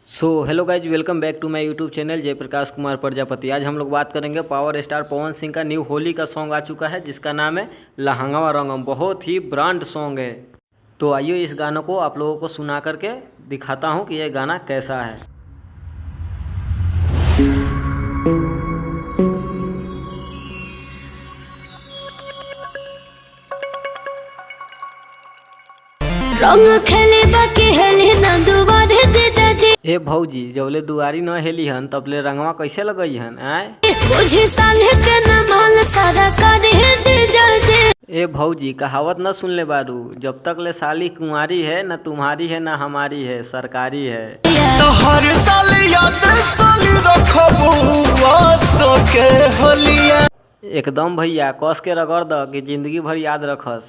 So hello guys, welcome back to my YouTube channel Jaiprakash Kumar Prajapati. आज हम लोग बात करेंगे पावर स्टार पवन सिंह का न्यू होली का सॉन्ग आ चुका है जिसका नाम है लहंगावा रंगम। बहुत ही ब्रांड सॉन्ग है। तो आइए इस गानों को आप लोगों को सुना करके दिखाता हूँ कि यह गाना कैसा है। रंग खेले बाकी हेले ना दुबारे जीजा जी। ए भौजी, जबले दुआरी न हेली हन तबले रंगवा कैसे लगई हन? आए मुझे साले के न माल सारा करे जीजा जी। ए भौजी, कहावत न सुन ले बारू, जब तक ले साली कुंवारी है न तुम्हारी है न हमारी है, सरकारी है। तो हर साल याद साली रखबू आसो के होलिया। एकदम भैया, कस के रगड़ द कि जिंदगी भर याद रखस।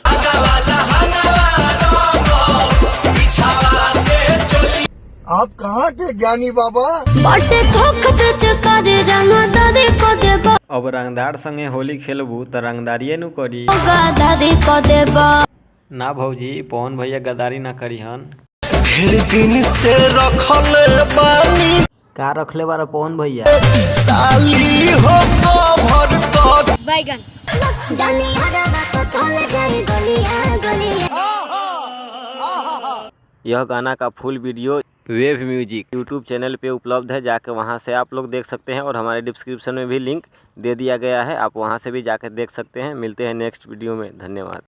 आप कहाँ के ज्ञानी बाबा? बाटे चौक पे चकारी रंग दादी को देबा। अब रंगदार संगे होली खेलबू तो रंगदारिये नु करी। दादी को देबा ना भौजी, पवन भैया गदारी ना करी हन। ढेर दिन से रखल बानी का रखले बारा पवन भैया? साली हो भर तक बैगन जानी हरा तो चल जाई गलिया गलिया। यह गाना का full video Wave Music YouTube channel पे उपलब्ध है, जाके वहां से आप लोग देख सकते हैं और हमारे डिस्क्रिप्शन में भी लिंक दे दिया गया है, आप वहां से भी जाकर देख सकते हैं। मिलते हैं नेक्स्ट वीडियो में, धन्यवाद।